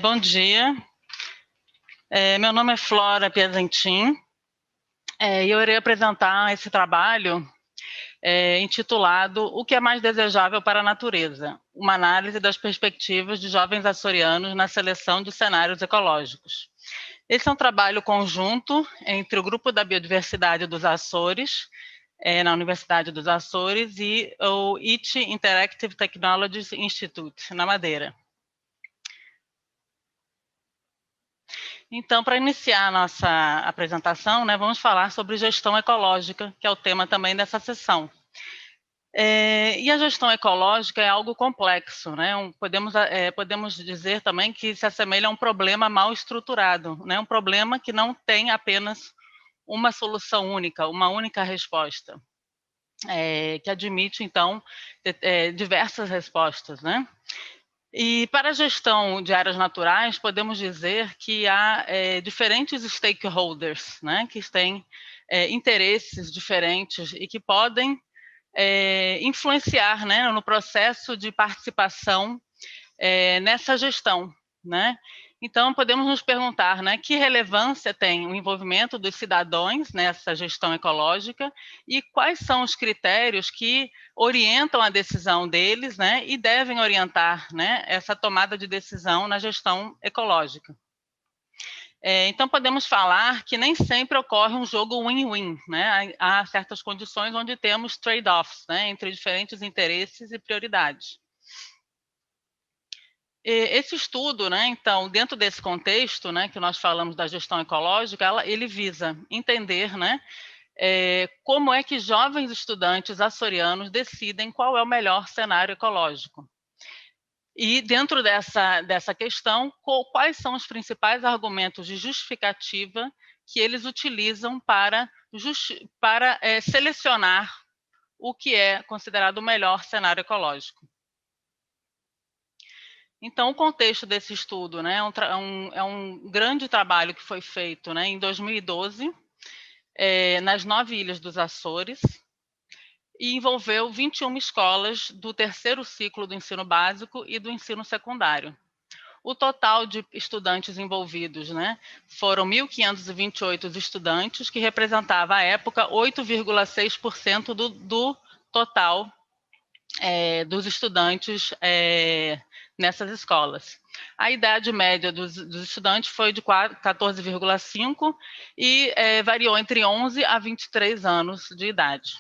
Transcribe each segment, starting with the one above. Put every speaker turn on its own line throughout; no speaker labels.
Bom dia, meu nome é Flora Piazentin, e eu irei apresentar esse trabalho intitulado O que é mais desejável para a natureza? Uma análise das perspectivas de jovens açorianos na seleção de cenários ecológicos. Esse é um trabalho conjunto entre o Grupo da Biodiversidade dos Açores, na Universidade dos Açores, e o IT Interactive Technologies Institute, na Madeira. Então, para iniciar a nossa apresentação, né, vamos falar sobre gestão ecológica, que é o tema também dessa sessão. E a gestão ecológica é algo complexo, né? Podemos dizer também que se assemelha a um problema mal estruturado, né? Um problema que não tem apenas uma solução única, uma única resposta, que admite, então, diversas respostas, né? E para a gestão de áreas naturais, podemos dizer que há diferentes stakeholders, né, que têm interesses diferentes e que podem influenciar, né, no processo de participação nessa gestão, né? Então, podemos nos perguntar, né, que relevância tem o envolvimento dos cidadãos nessa gestão ecológica e quais são os critérios que orientam a decisão deles, né, e devem orientar, né, essa tomada de decisão na gestão ecológica. Então, podemos falar que nem sempre ocorre um jogo win-win, né? Há certas condições onde temos trade-offs, né, entre diferentes interesses e prioridades. Esse estudo, né, então, dentro desse contexto, né, que nós falamos da gestão ecológica, ele visa entender, né, como é que jovens estudantes açorianos decidem qual é o melhor cenário ecológico. E dentro dessa questão, quais são os principais argumentos de justificativa que eles utilizam para selecionar o que é considerado o melhor cenário ecológico. Então, o contexto desse estudo, né, é um grande trabalho que foi feito, né, em 2012, nas 9 ilhas dos Açores, e envolveu 21 escolas do terceiro ciclo do ensino básico e do ensino secundário. O total de estudantes envolvidos, né, foram 1.528 estudantes, que representava, à época, 8,6% do total dos estudantes nessas escolas. A idade média dos estudantes foi de 14,5 e variou entre 11 a 23 anos de idade.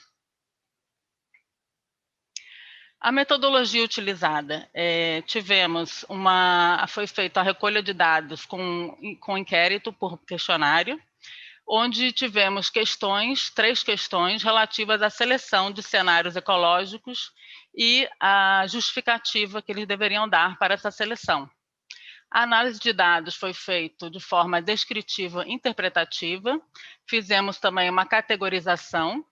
A metodologia utilizada, foi feita a recolha de dados com inquérito por questionário, onde tivemos três questões relativas à seleção de cenários ecológicos e a justificativa que eles deveriam dar para essa seleção. A análise de dados foi feita de forma descritiva e interpretativa, fizemos também uma categorização,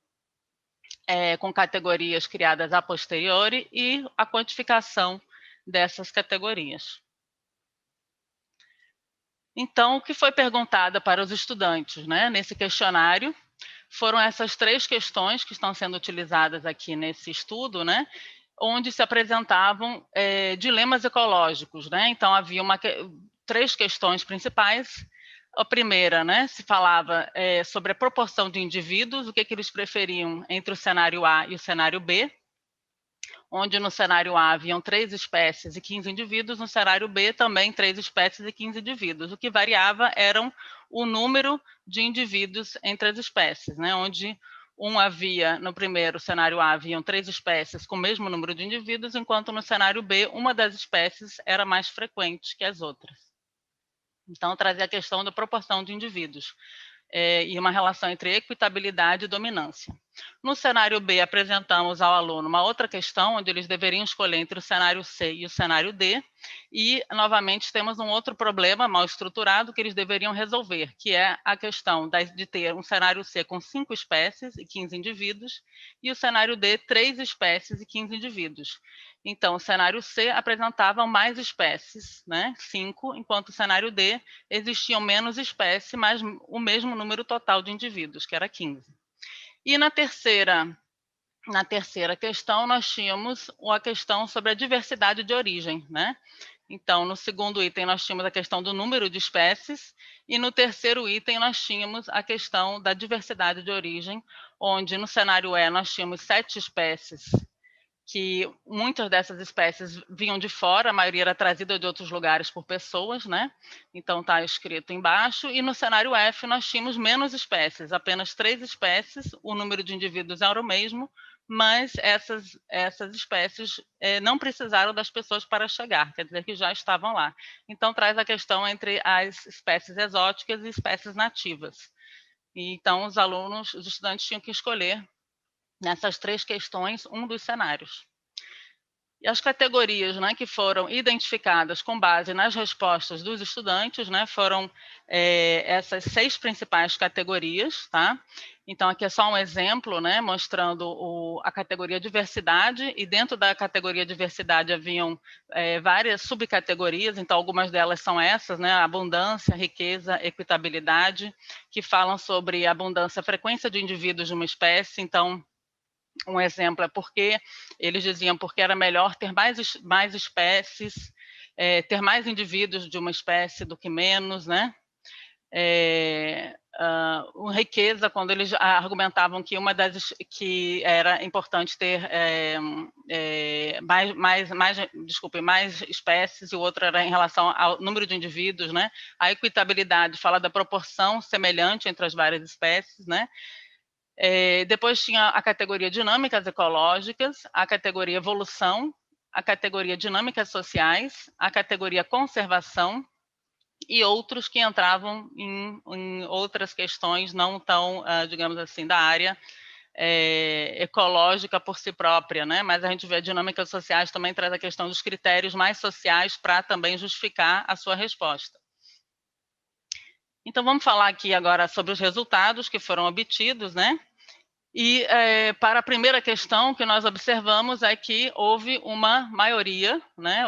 com categorias criadas a posteriori e a quantificação dessas categorias. Então, o que foi perguntado para os estudantes, né, nesse questionário foram essas três questões que estão sendo utilizadas aqui nesse estudo, né, onde se apresentavam dilemas ecológicos, né? Então, havia três questões principais. A primeira, né, se falava sobre a proporção de indivíduos, o que eles preferiam entre o cenário A e o cenário B, onde no cenário A haviam 3 espécies e 15 indivíduos, no cenário B também 3 espécies e 15 indivíduos. O que variava eram o número de indivíduos entre as espécies, né, onde no primeiro cenário A haviam 3 espécies com o mesmo número de indivíduos, enquanto no cenário B uma das espécies era mais frequente que as outras. Então, trazia a questão da proporção de indivíduos e uma relação entre equitabilidade e dominância. No cenário B, apresentamos ao aluno uma outra questão, onde eles deveriam escolher entre o cenário C e o cenário D, e, novamente, temos um outro problema mal estruturado que eles deveriam resolver, que é a questão de ter um cenário C com 5 espécies e 15 indivíduos, e o cenário D, 3 espécies e 15 indivíduos. Então, o cenário C apresentava mais espécies, né, 5, enquanto o cenário D existiam menos espécies, mas o mesmo número total de indivíduos, que era 15. E Na terceira questão, nós tínhamos a questão sobre a diversidade de origem, né? Então, no segundo item, nós tínhamos a questão do número de espécies, e no terceiro item, nós tínhamos a questão da diversidade de origem, onde no cenário E nós tínhamos 7 espécies, que muitas dessas espécies vinham de fora, a maioria era trazida de outros lugares por pessoas, né? Então está escrito embaixo. E no cenário F nós tínhamos menos espécies, apenas 3 espécies, o número de indivíduos era o mesmo, mas essas espécies não precisaram das pessoas para chegar, quer dizer que já estavam lá. Então traz a questão entre as espécies exóticas e espécies nativas. E, então os estudantes tinham que escolher nessas 3 questões um dos cenários. E as categorias, né, que foram identificadas com base nas respostas dos estudantes, né, foram essas 6 principais categorias, tá? Então, aqui é só um exemplo, né, mostrando a categoria diversidade, e dentro da categoria diversidade haviam várias subcategorias, então algumas delas são essas, né, abundância, riqueza, equitabilidade, que falam sobre abundância, frequência de indivíduos de uma espécie. Então, um exemplo é porque eles diziam porque era melhor ter mais espécies, ter mais indivíduos de uma espécie do que menos, né? Riqueza, quando eles argumentavam que que era importante ter mais espécies, e o outro era em relação ao número de indivíduos, né? A equitabilidade fala da proporção semelhante entre as várias espécies, né? Depois tinha a categoria dinâmicas ecológicas, a categoria evolução, a categoria dinâmicas sociais, a categoria conservação e outros que entravam em outras questões não tão, digamos assim, da área ecológica por si própria, né? Mas a gente vê dinâmicas sociais também traz a questão dos critérios mais sociais para também justificar a sua resposta. Então vamos falar aqui agora sobre os resultados que foram obtidos, né? E para a primeira questão que nós observamos é que houve uma maioria, né,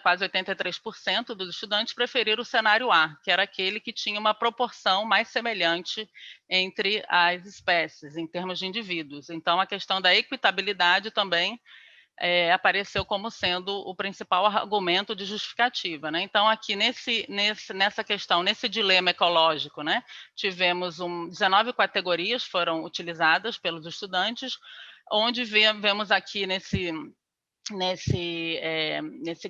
quase 83% dos estudantes preferiram o cenário A, que era aquele que tinha uma proporção mais semelhante entre as espécies, em termos de indivíduos. Então, a questão da equitabilidade também apareceu como sendo o principal argumento de justificativa, né? Então, aqui nessa questão, nesse dilema ecológico, né, tivemos 19 categorias foram utilizadas pelos estudantes, onde vemos aqui nesse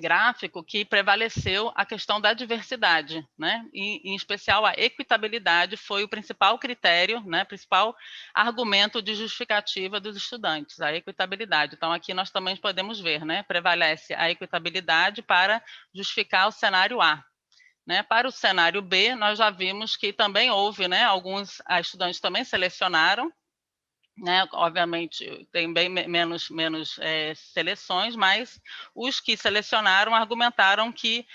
gráfico que prevaleceu a questão da diversidade, né? Em especial a equitabilidade foi o principal critério, né? Principal argumento de justificativa dos estudantes, a equitabilidade. Então aqui nós também podemos ver, né? Prevalece a equitabilidade para justificar o cenário A. Né? Para o cenário B, nós já vimos que também houve, né? Alguns estudantes também selecionaram, né? Obviamente tem bem menos seleções, mas os que selecionaram argumentaram que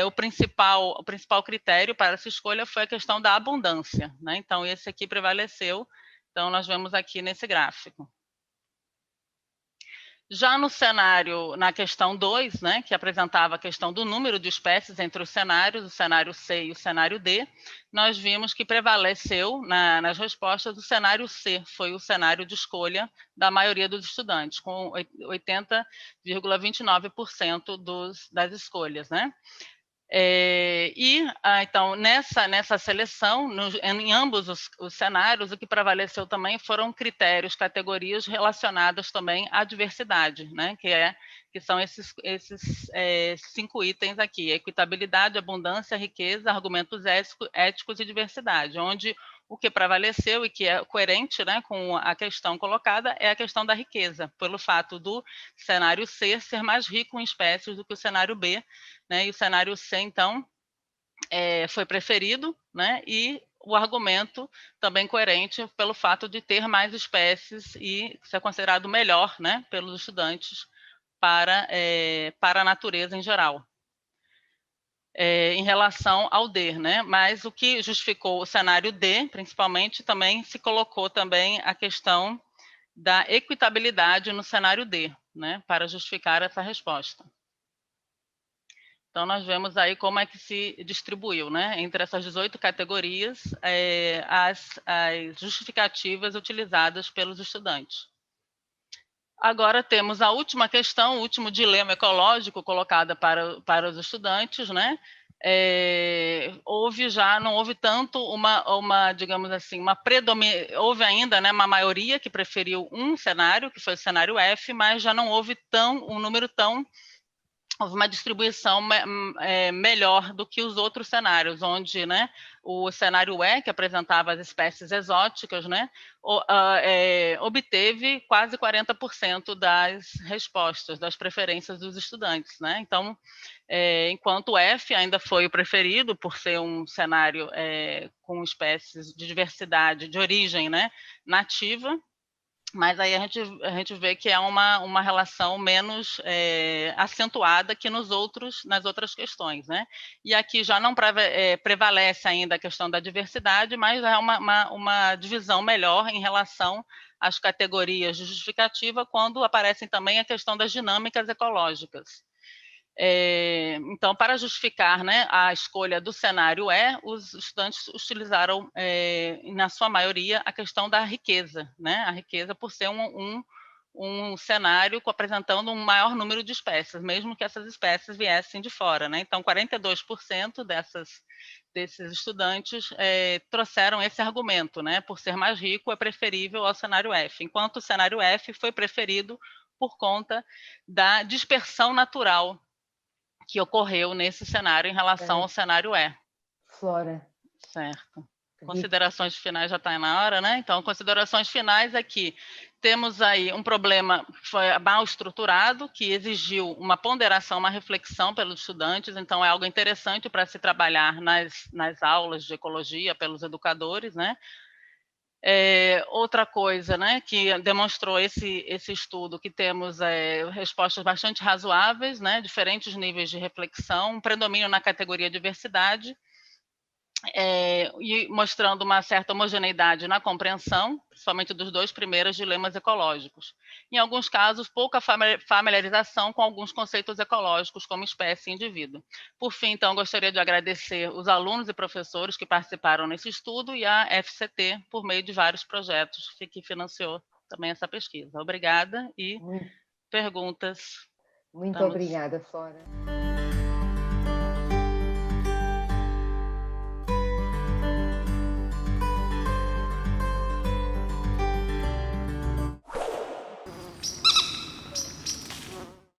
o principal critério para essa escolha foi a questão da abundância, né? Então esse aqui prevaleceu. Então nós vemos aqui nesse gráfico. Já no cenário, na questão 2, né, que apresentava a questão do número de espécies entre os cenários, o cenário C e o cenário D, nós vimos que prevaleceu nas respostas o cenário C, foi o cenário de escolha da maioria dos estudantes, com 80,29% das escolhas, né? Então, nessa seleção, em ambos os cenários, o que prevaleceu também foram critérios, categorias relacionadas também à diversidade, né? Que são esses 5 itens aqui: equitabilidade, abundância, riqueza, argumentos éticos e diversidade, onde o que prevaleceu e que é coerente, né, com a questão colocada é a questão da riqueza, pelo fato do cenário C ser mais rico em espécies do que o cenário B, né, e o cenário C, então, foi preferido, né, e o argumento também coerente pelo fato de ter mais espécies e ser considerado melhor, né, pelos estudantes para a natureza em geral. Em relação ao D, né? Mas o que justificou o cenário D, principalmente, também se colocou também a questão da equitabilidade no cenário D, né? Para justificar essa resposta. Então, nós vemos aí como é que se distribuiu, né? Entre essas 18 categorias, as justificativas utilizadas pelos estudantes. Agora temos a última questão, o último dilema ecológico colocado para os estudantes, né? Não houve tanto digamos assim, houve ainda, né, uma maioria que preferiu um cenário, que foi o cenário F, mas já não houve um número tão houve uma distribuição melhor do que os outros cenários, onde, né, o cenário E, que apresentava as espécies exóticas, né, obteve quase 40% das respostas, das preferências dos estudantes, né? Então, enquanto o F ainda foi o preferido por ser um cenário com espécies de diversidade de origem, né, nativa, mas aí a gente vê que é uma relação menos acentuada que nas outras questões, né? E aqui já não prevalece ainda a questão da diversidade, mas é uma divisão melhor em relação às categorias de justificativa, quando aparecem também a questão das dinâmicas ecológicas. Então, para justificar, né, a escolha do cenário os estudantes utilizaram, na sua maioria, a questão da riqueza, né, a riqueza por ser um cenário apresentando um maior número de espécies, mesmo que essas espécies viessem de fora, né? Então, 42% desses estudantes trouxeram esse argumento, né? Por ser mais rico, é preferível ao cenário F, enquanto o cenário F foi preferido por conta da dispersão natural que ocorreu nesse cenário em relação ao cenário E.
Flora.
Certo. Considerações finais já está na hora, né? Então, considerações finais aqui. Temos aí um problema que foi mal estruturado, que exigiu uma ponderação, uma reflexão pelos estudantes, então é algo interessante para se trabalhar nas aulas de ecologia pelos educadores, né? Outra coisa, né, que demonstrou esse estudo, que temos respostas bastante razoáveis, né, diferentes níveis de reflexão, um predomínio na categoria diversidade, e mostrando uma certa homogeneidade na compreensão, principalmente dos dois primeiros dilemas ecológicos. Em alguns casos, pouca familiarização com alguns conceitos ecológicos, como espécie e indivíduo. Por fim, então, gostaria de agradecer os alunos e professores que participaram nesse estudo e a FCT, por meio de vários projetos que financiou também essa pesquisa. Obrigada e perguntas.
Muito obrigada, Flora.